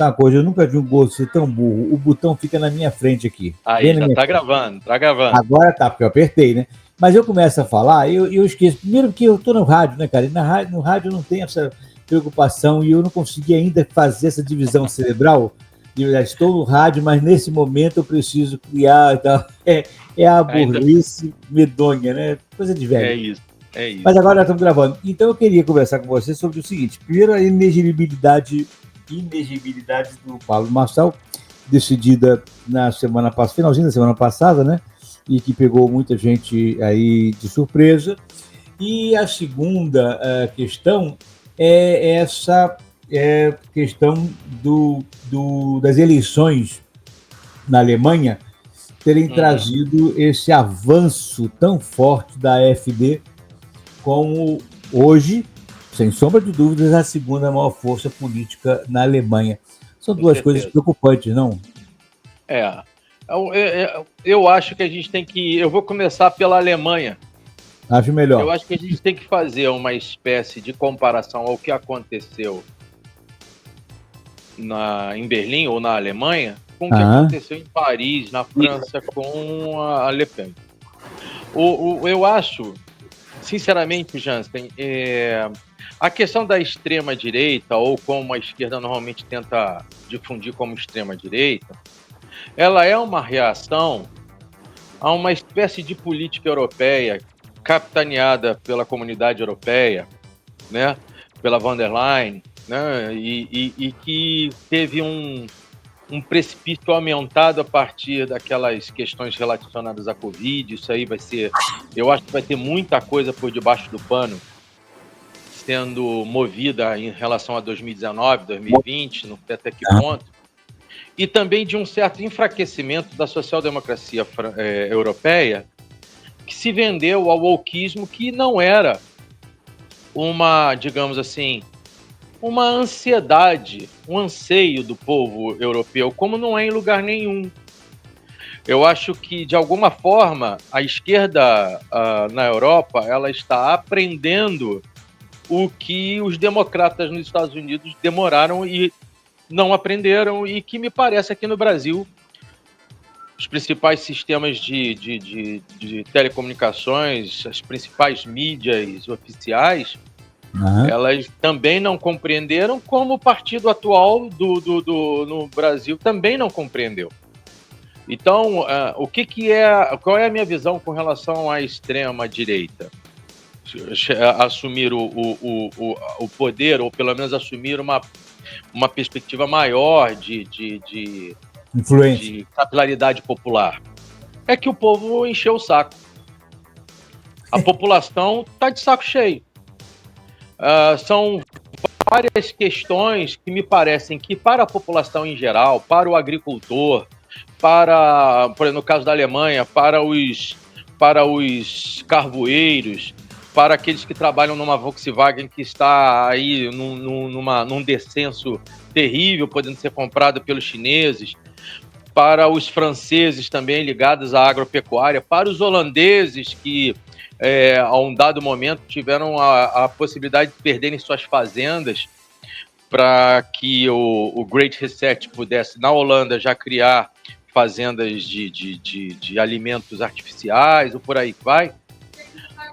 contar uma coisa, eu nunca vi um gordo ser tão burro. O botão fica na minha frente aqui. Aí, já tá frente. Gravando, tá gravando. Agora tá, porque eu apertei, né? Mas eu começo a falar e eu esqueço. Primeiro porque eu tô no rádio, né, cara? E no rádio não tem essa preocupação e eu não consegui ainda fazer essa divisão cerebral. Estou no rádio, mas nesse momento eu preciso criar. Então, é a burrice medonha, né? Coisa de velho. É isso. Mas agora nós estamos gravando. Então eu queria conversar com você sobre o seguinte. Primeiro, a inegibilidade do Pablo Marçal, decidida na semana passada, finalzinho da semana passada, né? E que pegou muita gente aí de surpresa. E a segunda questão é essa questão das eleições na Alemanha terem trazido esse avanço tão forte da AfD como hoje, sem sombra de dúvidas, a segunda maior força política na Alemanha. São duas coisas preocupantes, não? Eu acho que a gente tem que... Eu vou começar pela Alemanha. Acho melhor. Eu acho que a gente tem que fazer uma espécie de comparação ao que aconteceu em Berlim ou na Alemanha com o que aconteceu em Paris, na França, com a Le Pen. Eu acho, sinceramente, Jansen, a questão da extrema-direita, ou como a esquerda normalmente tenta difundir como extrema-direita, ela é uma reação a uma espécie de política europeia capitaneada pela Comunidade Europeia, né, pela von der Leyen, né, e que teve um precipício aumentado a partir daquelas questões relacionadas à Covid. Isso aí eu acho que vai ter muita coisa por debaixo do pano sendo movida em relação a 2019, 2020, não sei até que ponto, e também de um certo enfraquecimento da social-democracia europeia, que se vendeu ao wokismo, que não era uma, digamos assim, uma ansiedade, um anseio do povo europeu, como não é em lugar nenhum. Eu acho que, de alguma forma, a esquerda na Europa ela está aprendendo o que os democratas nos Estados Unidos demoraram e não aprenderam, e que me parece aqui no Brasil os principais sistemas de telecomunicações, as principais mídias oficiais, elas também não compreenderam, como o partido atual no Brasil também não compreendeu. Então, qual é a minha visão com relação à extrema-direita? Assumir o poder, ou pelo menos assumir uma perspectiva maior de capilaridade popular. É que o povo encheu o saco. A população está de saco cheio. São várias questões que me parecem que, para a população em geral, para o agricultor, por exemplo, no caso da Alemanha, para os carvoeiros, para aqueles que trabalham numa Volkswagen que está aí num descenso terrível, podendo ser comprada pelos chineses, para os franceses também ligados à agropecuária, para os holandeses que, a um dado momento, tiveram a possibilidade de perderem suas fazendas para que o Great Reset pudesse, na Holanda, já criar fazendas de alimentos artificiais, ou por aí vai.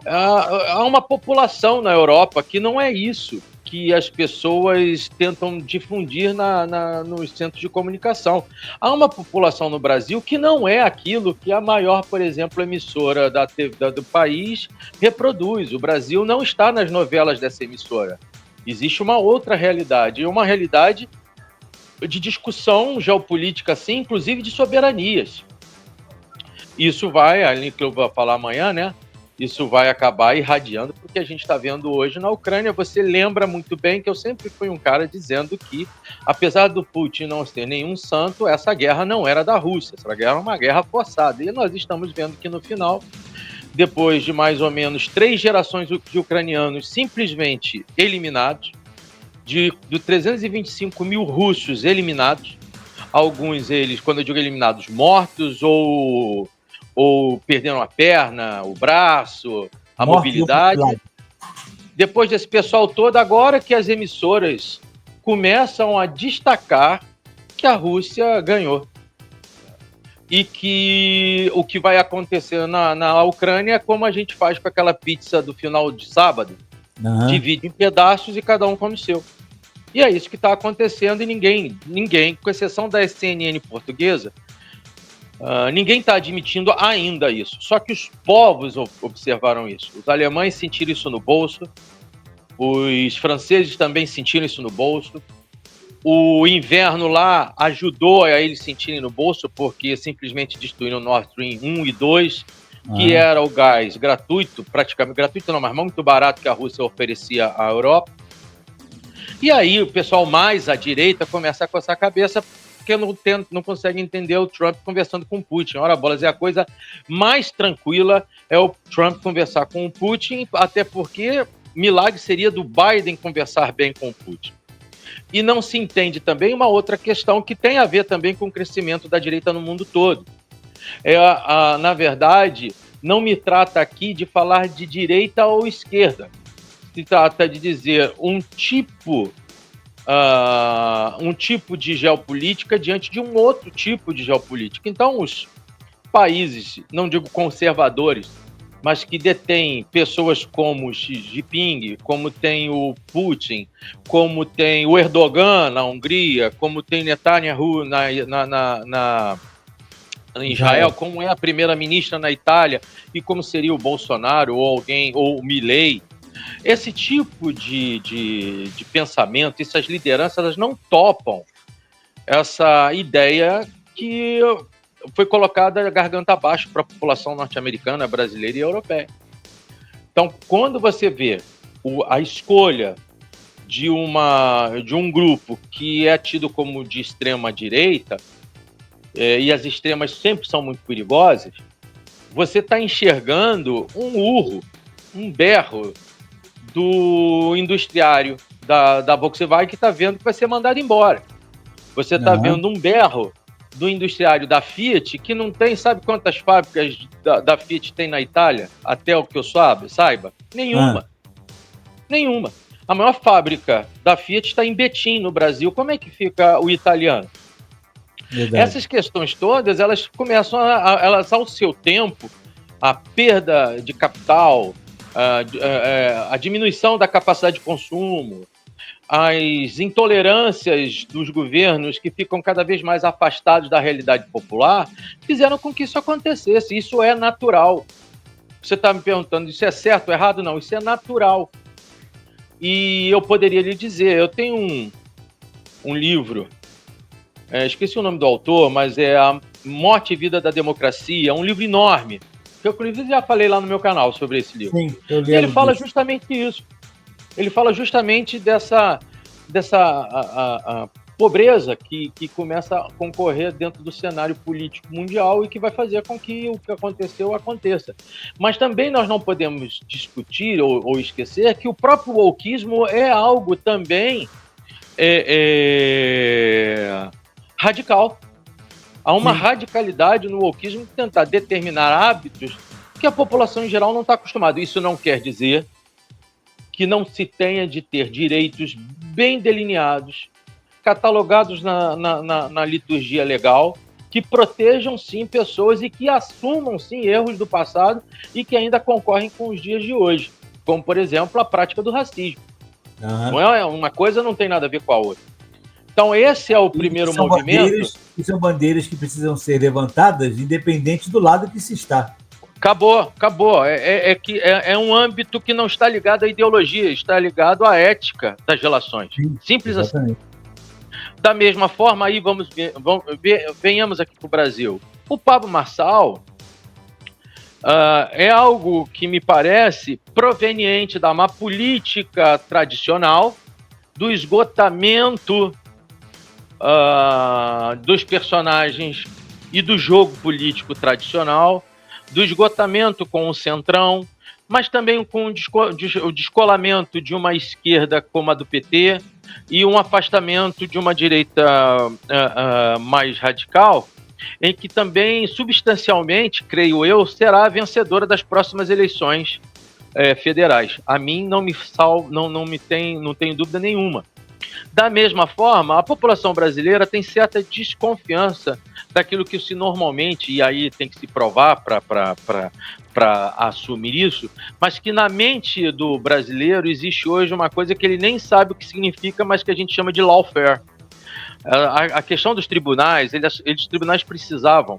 Há uma população na Europa que não é isso que as pessoas tentam difundir nos centros de comunicação. Há uma população no Brasil que não é aquilo que a maior, por exemplo, emissora do país reproduz. O Brasil não está nas novelas dessa emissora. Existe uma outra realidade, uma realidade de discussão geopolítica, assim, inclusive de soberanias. Isso vai, ali que eu vou falar amanhã, né? Isso vai acabar irradiando porque a gente está vendo hoje na Ucrânia. Você lembra muito bem que eu sempre fui um cara dizendo que, apesar do Putin não ser nenhum santo, essa guerra não era da Rússia, essa guerra era uma guerra forçada. E nós estamos vendo que no final, depois de mais ou menos 3 gerações de ucranianos simplesmente eliminados, de 325 mil russos eliminados, alguns eles, quando eu digo eliminados, mortos ou perderam a perna, o braço, a mobilidade. Depois desse pessoal todo, agora que as emissoras começam a destacar que a Rússia ganhou. E que o que vai acontecer na Ucrânia é como a gente faz com aquela pizza do final de sábado. Divide em pedaços e cada um come o seu. E é isso que está acontecendo e ninguém, com exceção da CNN portuguesa, ninguém está admitindo ainda isso. Só que os povos observaram isso. Os alemães sentiram isso no bolso, os franceses também sentiram isso no bolso. O inverno lá ajudou a eles sentirem no bolso, porque simplesmente destruíram o Nord Stream 1 e 2, que era o gás gratuito, praticamente gratuito não, mas muito barato que a Rússia oferecia à Europa. E aí o pessoal mais à direita começa a coçar a cabeça porque não consegue entender o Trump conversando com o Putin. Ora, bolas, é a coisa mais tranquila é o Trump conversar com o Putin, até porque milagre seria do Biden conversar bem com o Putin. E não se entende também uma outra questão que tem a ver também com o crescimento da direita no mundo todo. Na verdade, não me trata aqui de falar de direita ou esquerda. Se trata de dizer um tipo de geopolítica diante de um outro tipo de geopolítica. Então, os países, não digo conservadores, mas que detêm pessoas como Xi Jinping, como tem o Putin, como tem o Erdogan na Hungria, como tem Netanyahu em Israel, como é a primeira-ministra na Itália e como seria o Bolsonaro ou o Milei. Esse tipo de pensamento, essas lideranças, elas não topam essa ideia que foi colocada garganta abaixo para a população norte-americana, brasileira e europeia. Então, quando você vê a escolha de um grupo que é tido como de extrema-direita, e as extremas sempre são muito perigosas, você está enxergando um urro, um berro do industriário da Volkswagen que está vendo que vai ser mandado embora. Você está vendo um berro do industriário da Fiat que não tem, sabe quantas fábricas da Fiat tem na Itália? Até o que eu saiba? Nenhuma. Nenhuma. A maior fábrica da Fiat está em Betim, no Brasil. Como é que fica o italiano? Verdade. Essas questões todas, elas começam elas ao seu tempo, a perda de capital, a diminuição da capacidade de consumo, as intolerâncias dos governos que ficam cada vez mais afastados da realidade popular, fizeram com que isso acontecesse. Isso é natural. Você está me perguntando, isso é certo ou errado? Não, isso é natural. E eu poderia lhe dizer, eu tenho um livro, esqueci o nome do autor, mas é A Morte e Vida da Democracia, um livro enorme, que eu inclusive já falei lá no meu canal sobre esse livro. Sim, eu lembro. E ele fala justamente isso. Ele fala justamente dessa pobreza que começa a concorrer dentro do cenário político mundial e que vai fazer com que o que aconteceu aconteça. Mas também nós não podemos discutir ou esquecer que o próprio wokeismo é algo também radical. Há uma radicalidade no wokeismo de tentar determinar hábitos que a população em geral não está acostumada. Isso não quer dizer que não se tenha de ter direitos bem delineados, catalogados na liturgia legal, que protejam, sim, pessoas e que assumam, sim, erros do passado e que ainda concorrem com os dias de hoje, como, por exemplo, a prática do racismo. Não é uma coisa, não tem nada a ver com a outra. Então, esse é o primeiro movimento. São bandeiras que precisam ser levantadas, independente do lado que se está. Acabou. É um âmbito que não está ligado à ideologia, está ligado à ética das relações. Sim, simples exatamente. Assim. Da mesma forma, aí venhamos aqui para o Brasil. O Pablo Marçal é algo que me parece proveniente da má política tradicional, do esgotamento dos personagens e do jogo político tradicional, do esgotamento com o Centrão, mas também com o descolamento de uma esquerda como a do PT e um afastamento de uma direita mais radical, em que também, substancialmente, creio eu, será a vencedora das próximas eleições federais. A mim não tenho dúvida nenhuma. Da mesma forma, a população brasileira tem certa desconfiança daquilo que se normalmente, e aí tem que se provar para assumir isso, mas que na mente do brasileiro existe hoje uma coisa que ele nem sabe o que significa, mas que a gente chama de lawfare. A questão dos tribunais, os tribunais precisavam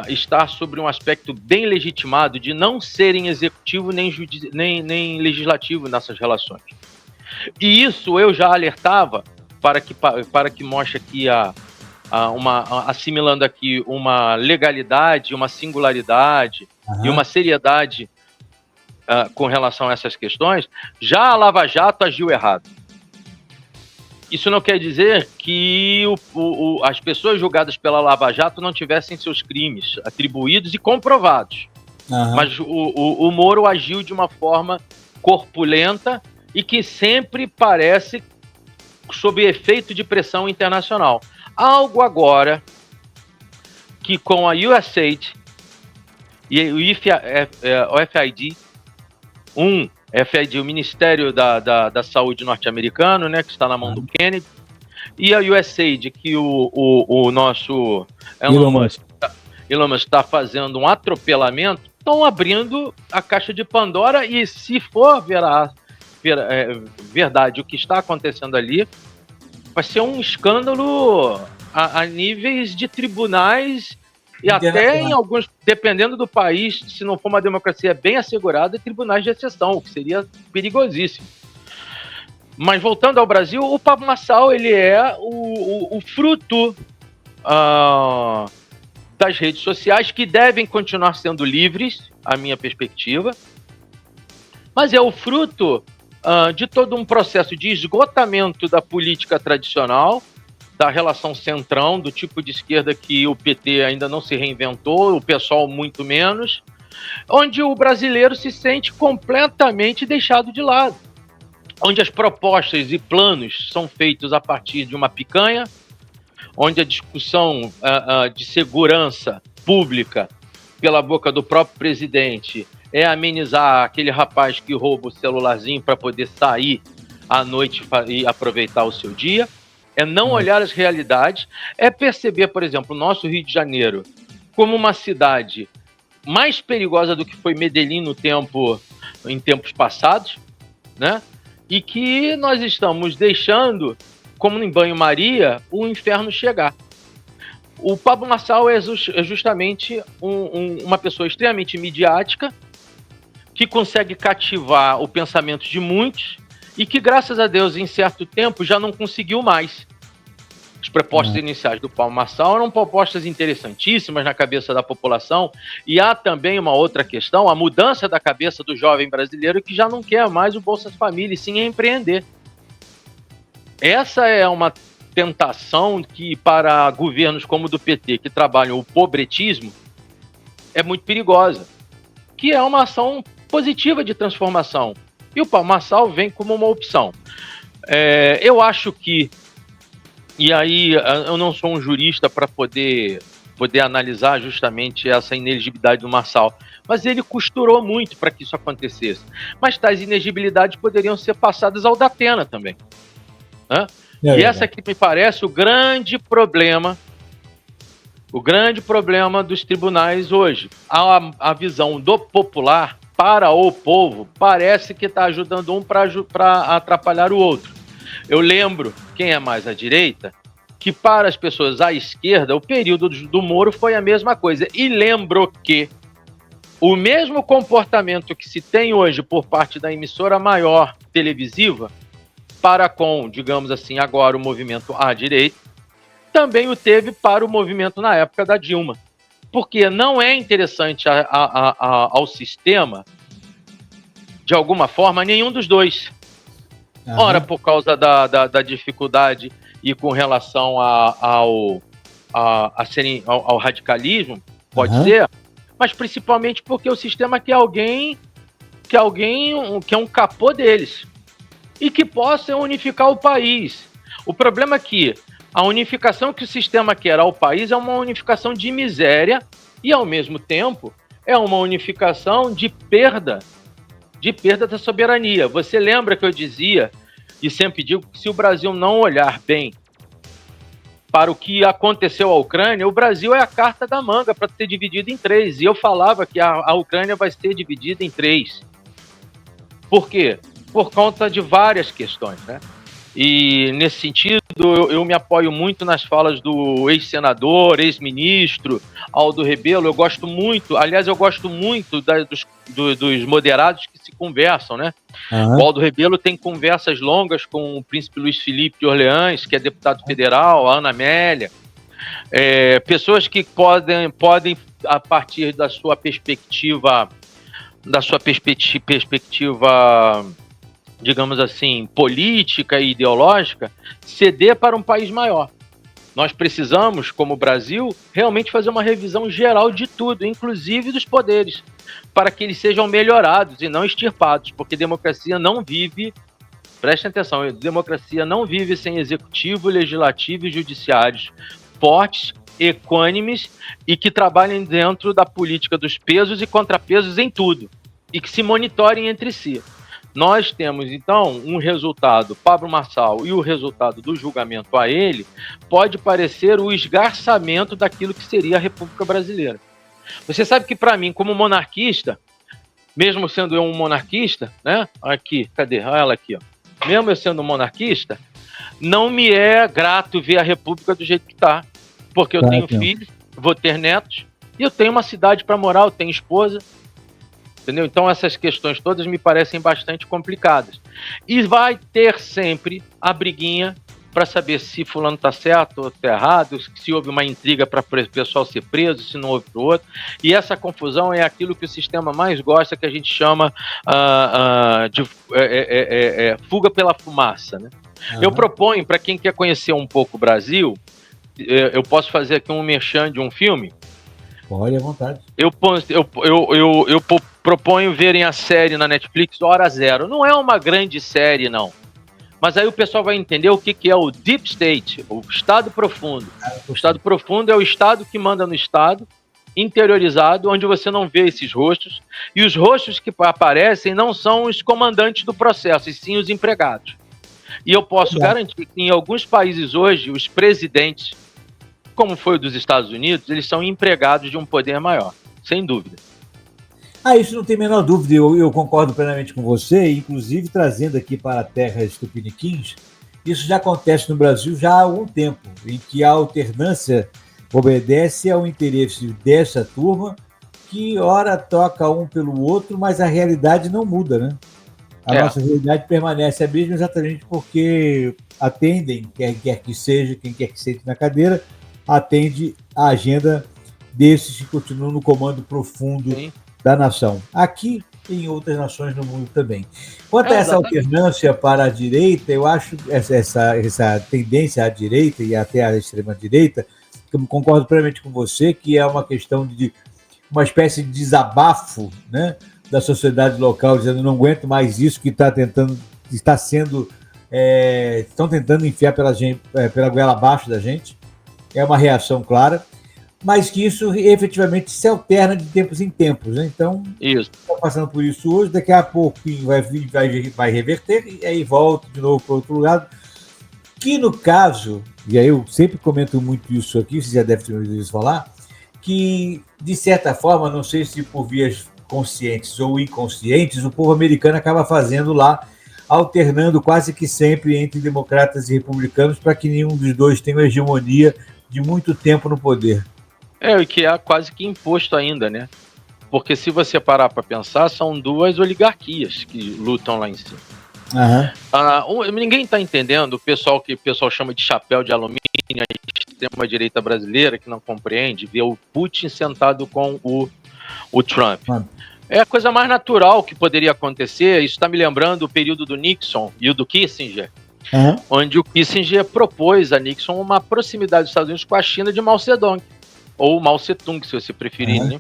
estar sobre um aspecto bem legitimado de não serem executivo nem legislativo nessas relações. E isso eu já alertava para que mostre aqui assimilando aqui uma legalidade, uma singularidade e uma seriedade com relação a essas questões. Já a Lava Jato agiu errado. Isso não quer dizer que as pessoas julgadas pela Lava Jato não tivessem seus crimes atribuídos e comprovados. Mas o Moro agiu de uma forma corpulenta e que sempre parece sob efeito de pressão internacional. Algo agora que com a USAID e o FID, o Ministério da Saúde norte-americano, né, que está na mão do Kennedy, e a USAID, que o nosso Elon Musk está fazendo um atropelamento, estão abrindo a caixa de Pandora, e se for verdade o que está acontecendo ali, vai ser um escândalo a níveis de tribunais e até em alguns, dependendo do país, se não for uma democracia bem assegurada, tribunais de exceção, o que seria perigosíssimo. Mas voltando ao Brasil, o Pablo Marçal, ele é o fruto das redes sociais, que devem continuar sendo livres, a minha perspectiva, mas é o fruto de todo um processo de esgotamento da política tradicional, da relação centrão, do tipo de esquerda que o PT ainda não se reinventou, o PSOL muito menos, onde o brasileiro se sente completamente deixado de lado, onde as propostas e planos são feitos a partir de uma picanha, onde a discussão de segurança pública pela boca do próprio presidente é amenizar aquele rapaz que rouba o celularzinho para poder sair à noite e aproveitar o seu dia, é não olhar as realidades, é perceber, por exemplo, o nosso Rio de Janeiro como uma cidade mais perigosa do que foi Medellín em tempos passados, né? E que nós estamos deixando, como em banho-maria, o inferno chegar. O Pablo Marçal é justamente uma pessoa extremamente midiática, que consegue cativar o pensamento de muitos e que, graças a Deus, em certo tempo, já não conseguiu mais. As propostas iniciais do Pablo Marçal eram propostas interessantíssimas na cabeça da população, e há também uma outra questão, a mudança da cabeça do jovem brasileiro que já não quer mais o Bolsa Família, e sim empreender. Essa é uma tentação que, para governos como o do PT, que trabalham o pobretismo, é muito perigosa, que é uma ação positiva de transformação. E o Pablo Marçal vem como uma opção. Eu acho que, e aí eu não sou um jurista para poder analisar justamente essa inelegibilidade do Marçal, mas ele costurou muito para que isso acontecesse. Mas tais inelegibilidades poderiam ser passadas ao Datena também. Né? E essa aqui me parece o grande problema dos tribunais hoje. A visão do popular para o povo parece que está ajudando um para atrapalhar o outro. Eu lembro, quem é mais à direita, que para as pessoas à esquerda, o período do Moro foi a mesma coisa. E lembro que o mesmo comportamento que se tem hoje por parte da emissora maior televisiva, para com, digamos assim, agora o movimento à direita, também o teve para o movimento na época da Dilma. Porque não é interessante ao sistema, de alguma forma, nenhum dos dois. Ora, por causa da dificuldade e com relação ao radicalismo, pode ser, mas principalmente porque o sistema quer alguém que é um capô deles e que possa unificar o país. O problema é que a unificação que o sistema quer ao país é uma unificação de miséria e, ao mesmo tempo, é uma unificação de perda da soberania. Você lembra que eu dizia e sempre digo que se o Brasil não olhar bem para o que aconteceu à Ucrânia, o Brasil é a carta da manga para ser dividido em 3. E eu falava que a Ucrânia vai ser dividida em 3. Por quê? Por conta de várias questões, né? E, nesse sentido, eu me apoio muito nas falas do ex-senador, ex-ministro Aldo Rebelo. Eu gosto muito dos moderados que se conversam, né? O Aldo Rebelo tem conversas longas com o príncipe Luiz Felipe de Orleans, que é deputado federal, a Ana Amélia. Pessoas que podem, a partir da sua perspectiva, digamos assim, política e ideológica, ceder para um país maior. Nós precisamos, como Brasil, realmente fazer uma revisão geral de tudo, inclusive dos poderes, para que eles sejam melhorados e não extirpados, porque democracia não vive, prestem atenção, democracia não vive sem executivo, legislativo e judiciários fortes, equânimes e que trabalhem dentro da política dos pesos e contrapesos em tudo, e que se monitorem entre si. Nós temos, então, um resultado, Pablo Marçal, e o resultado do julgamento a ele pode parecer o esgarçamento daquilo que seria a República Brasileira. Você sabe que, para mim, como monarquista, mesmo sendo eu um monarquista, né? Aqui, cadê? Olha ela aqui, ó. Mesmo eu sendo um monarquista, não me é grato ver a República do jeito que está, porque eu tenho filhos, vou ter netos, e eu tenho uma cidade para morar, eu tenho esposa. Entendeu? Então essas questões todas me parecem bastante complicadas. E vai ter sempre a briguinha para saber se fulano está certo ou está errado, se houve uma intriga para o pessoal ser preso, se não houve para o outro. E essa confusão é aquilo que o sistema mais gosta, que a gente chama de fuga pela fumaça. Né? Eu proponho, para quem quer conhecer um pouco o Brasil, eu posso fazer aqui um merchan de um filme. Pode, à vontade. Eu proponho verem a série na Netflix Hora Zero. Não é uma grande série, não. Mas aí o pessoal vai entender o que é o Deep State, o Estado Profundo. O Estado Profundo é o Estado que manda no Estado, interiorizado, onde você não vê esses rostos. E os rostos que aparecem não são os comandantes do processo, e sim os empregados. E eu posso garantir que em alguns países hoje, os presidentes, como foi o dos Estados Unidos, eles são empregados de um poder maior, sem dúvida. Isso não tem a menor dúvida, eu concordo plenamente com você, inclusive trazendo aqui para terras tupiniquins, isso já acontece no Brasil já há algum tempo, em que a alternância obedece ao interesse dessa turma, que ora toca um pelo outro, mas a realidade não muda, né? A nossa realidade permanece a mesma exatamente porque atendem, quem quer que seja, quem quer que sente na cadeira, atende a agenda desses que continuam no comando profundo da nação. Aqui e em outras nações no mundo também. Quanto a essa alternância para a direita, eu acho essa tendência à direita e até à extrema-direita, que eu concordo plenamente com você, que é uma questão de uma espécie de desabafo, né, da sociedade local, dizendo não aguento mais isso que estão tentando enfiar pela goela abaixo da gente. É uma reação clara, mas que isso efetivamente se alterna de tempos em tempos. Né? Então, está passando por isso hoje, daqui a pouco vai reverter e aí volta de novo para outro lado. Que no caso, e aí eu sempre comento muito isso aqui, você já deve ter ouvido isso falar, que de certa forma, não sei se por vias conscientes ou inconscientes, o povo americano acaba fazendo lá, alternando quase que sempre entre democratas e republicanos para que nenhum dos dois tenha uma hegemonia de muito tempo no poder. E que é quase que imposto ainda, né? Porque se você parar para pensar, são duas oligarquias que lutam lá em cima. Ninguém está entendendo, o pessoal chama de chapéu de alumínio, a extrema-direita brasileira, que não compreende, ver o Putin sentado com o Trump. É a coisa mais natural que poderia acontecer. Isso está me lembrando o período do Nixon e o do Kissinger, onde o Kissinger propôs a Nixon uma proximidade dos Estados Unidos com a China de Mao Zedong, ou Mao Tse-tung, se você preferir. Né?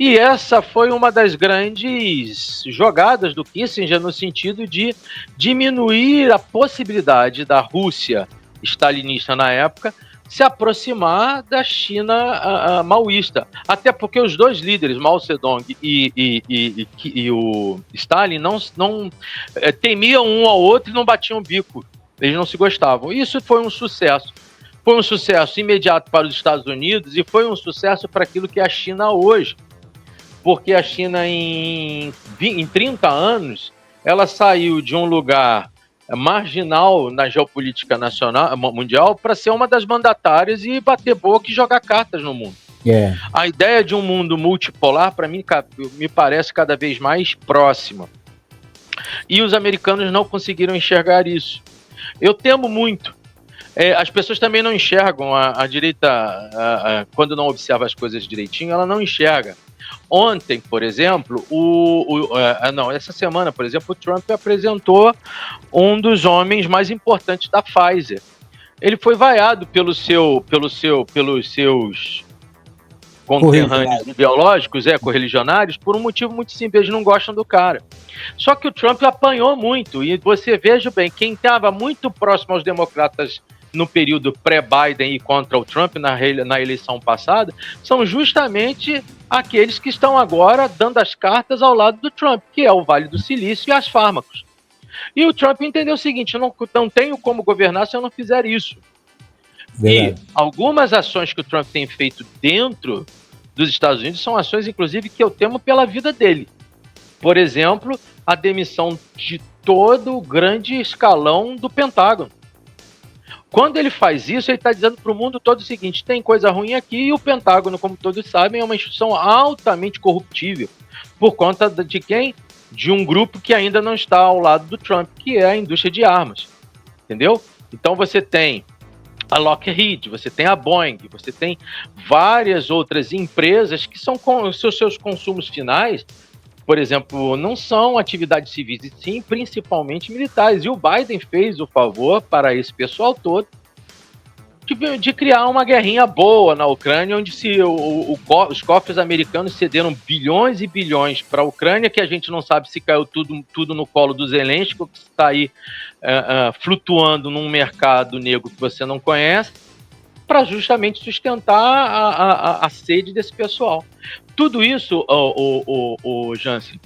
E essa foi uma das grandes jogadas do Kissinger no sentido de diminuir a possibilidade da Rússia stalinista na época se aproximar da China maoísta. Até porque os dois líderes, Mao Zedong e o Stalin, não temiam um ao outro e não batiam o bico. Eles não se gostavam. Isso foi um sucesso. Foi um sucesso imediato para os Estados Unidos e foi um sucesso para aquilo que é a China hoje. Porque a China, em 30 anos, ela saiu de um lugar marginal na geopolítica nacional, mundial, para ser uma das mandatárias e bater boca e jogar cartas no mundo. A ideia de um mundo multipolar, para mim, me parece cada vez mais próxima. E os americanos não conseguiram enxergar isso. Eu temo muito. As pessoas também não enxergam, a direita, quando não observa as coisas direitinho, ela não enxerga. Ontem, por exemplo, essa semana, por exemplo, o Trump apresentou um dos homens mais importantes da Pfizer. Ele foi vaiado pelos seus conterrâneos biológicos, correligionários, por um motivo muito simples, eles não gostam do cara. Só que o Trump apanhou muito, e você veja bem, quem estava muito próximo aos democratas no período pré-Biden e contra o Trump na eleição passada, são justamente aqueles que estão agora dando as cartas ao lado do Trump, que é o Vale do Silício e as fármacos. E o Trump entendeu o seguinte: eu não tenho como governar se eu não fizer isso. Verdade. E algumas ações que o Trump tem feito dentro dos Estados Unidos são ações, inclusive, que eu temo pela vida dele. Por exemplo, a demissão de todo o grande escalão do Pentágono. Quando ele faz isso, ele está dizendo para o mundo todo o seguinte: tem coisa ruim aqui, e o Pentágono, como todos sabem, é uma instituição altamente corruptível. Por conta de quem? De um grupo que ainda não está ao lado do Trump, que é a indústria de armas. Entendeu? Então você tem a Lockheed, você tem a Boeing, você tem várias outras empresas que são com os seus consumos finais, por exemplo, não são atividades civis, e sim principalmente militares. E o Biden fez o favor para esse pessoal todo de criar uma guerrinha boa na Ucrânia, onde os cofres americanos cederam bilhões e bilhões para a Ucrânia, que a gente não sabe se caiu tudo no colo do Zelensky, que está aí flutuando num mercado negro que você não conhece, para justamente sustentar a sede desse pessoal. Tudo isso, o Jansen,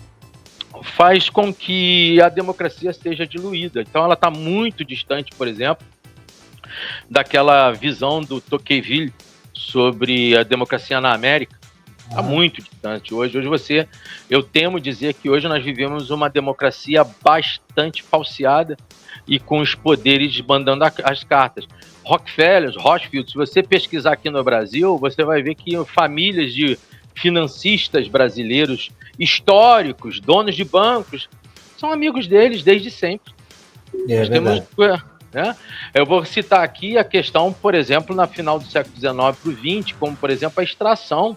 faz com que a democracia seja diluída. Então ela está muito distante, por exemplo, daquela visão do Tocqueville sobre a democracia na América. Está muito distante. Hoje eu temo dizer que hoje nós vivemos uma democracia bastante falseada e com os poderes mandando as cartas. Rockefeller, Rothschild, se você pesquisar aqui no Brasil, você vai ver que famílias de financistas brasileiros históricos, donos de bancos, são amigos deles desde sempre. Eu vou citar aqui a questão, por exemplo, na final do século XIX para o XX, como, por exemplo, a extração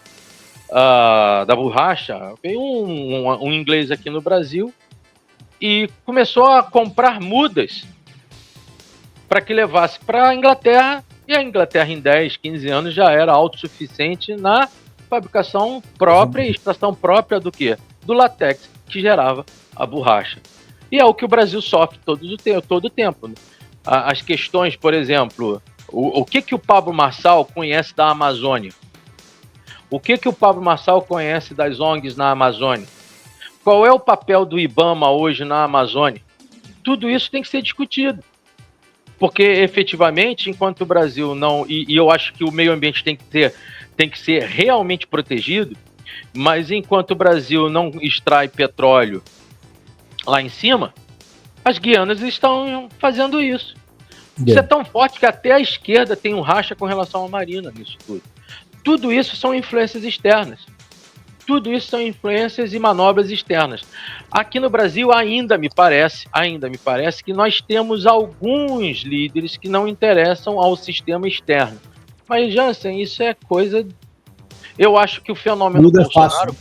da borracha. Veio um inglês aqui no Brasil e começou a comprar mudas para que levasse para a Inglaterra, e a Inglaterra em 10, 15 anos já era autossuficiente na fabricação própria e extração própria do quê? Do látex, que gerava a borracha. E é o que o Brasil sofre todo o tempo. Né? As questões, por exemplo, o que o Pablo Marçal conhece da Amazônia? O que o Pablo Marçal conhece das ONGs na Amazônia? Qual é o papel do IBAMA hoje na Amazônia? Tudo isso tem que ser discutido. Porque, efetivamente, enquanto o Brasil não... E eu acho que o meio ambiente tem que ser realmente protegido, mas enquanto o Brasil não extrai petróleo lá em cima, as Guianas estão fazendo isso. Isso é tão forte que até a esquerda tem um racha com relação à Marina nisso tudo. Tudo isso são influências externas. Tudo isso são influências e manobras externas. Aqui no Brasil ainda me parece que nós temos alguns líderes que não interessam ao sistema externo. Mas, Jansen, isso é coisa... Eu acho que o fenômeno Bolsonaro...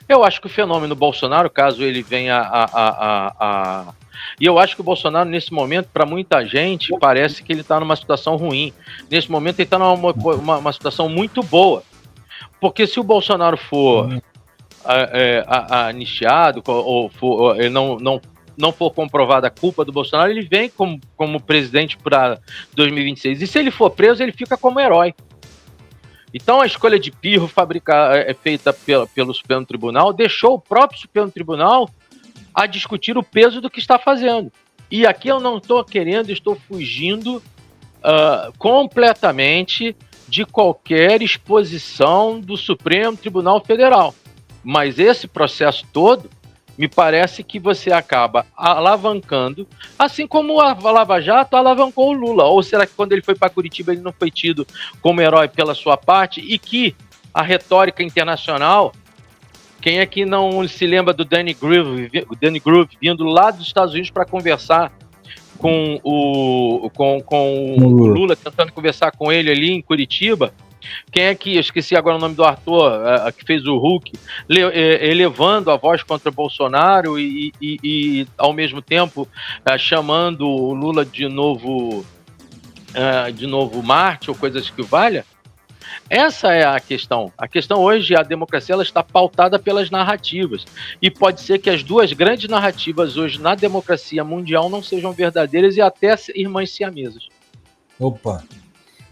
eu acho que o fenômeno Bolsonaro, caso ele venha E eu acho que o Bolsonaro, nesse momento, para muita gente, parece que ele está numa situação ruim. Nesse momento, ele está numa situação muito boa. Porque se o Bolsonaro for anistiado, ou ele não não for comprovada a culpa do Bolsonaro, ele vem como presidente para 2026. E se ele for preso, ele fica como herói. Então a escolha de Pirro feita pelo Supremo Tribunal deixou o próprio Supremo Tribunal a discutir o peso do que está fazendo. E aqui eu não estou estou fugindo completamente de qualquer exposição do Supremo Tribunal Federal. Mas esse processo todo, me parece que você acaba alavancando, assim como a Lava Jato alavancou o Lula. Ou será que quando ele foi para Curitiba ele não foi tido como herói pela sua parte? E que a retórica internacional, quem é que não se lembra do Danny Groove vindo lá dos Estados Unidos para conversar com o Lula, tentando conversar com ele ali em Curitiba? Quem é que, eu esqueci agora o nome do ator que fez o Hulk, elevando a voz contra Bolsonaro e ao mesmo tempo chamando o Lula de novo Marte ou coisas que valha? Essa é a questão. A questão hoje, a democracia, ela está pautada pelas narrativas. E pode ser que as duas grandes narrativas hoje na democracia mundial não sejam verdadeiras e até irmãs siamesas. Opa!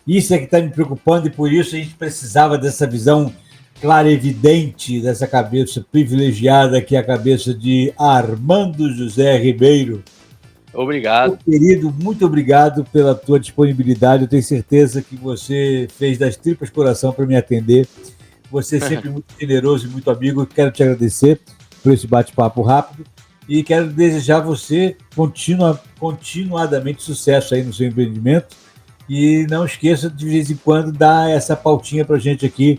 Isso é que está me preocupando e por isso a gente precisava dessa visão clara e evidente dessa cabeça privilegiada que é a cabeça de Armando José Ribeiro. Obrigado. Meu querido, muito obrigado pela tua disponibilidade. Eu tenho certeza que você fez das tripas coração para me atender. Você é sempre muito generoso e muito amigo. Quero te agradecer por esse bate-papo rápido e quero desejar a você continuadamente sucesso aí no seu empreendimento. E não esqueça de vez em quando dar essa pautinha para a gente aqui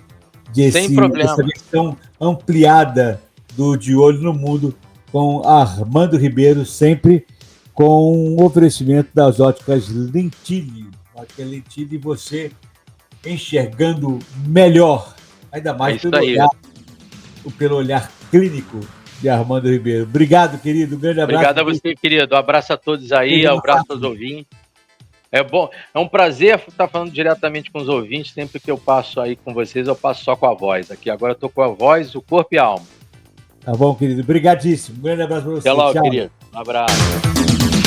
dessa versão ampliada do De Olho no Mundo com Armando Ribeiro, sempre com o oferecimento das óticas Lentille. Ótica Lentille, você enxergando melhor, ainda mais pelo olhar clínico de Armando Ribeiro. Obrigado, querido. Um grande abraço. Obrigado a você, querido. Um abraço a todos aí, um abraço aos ouvintes. É bom, é um prazer estar falando diretamente com os ouvintes. Sempre que eu passo aí com vocês, eu passo só com a voz. Aqui agora eu tô com a voz, o corpo e a alma. Tá bom, querido. Obrigadíssimo. Um grande abraço para você. Até logo, querido. Um abraço.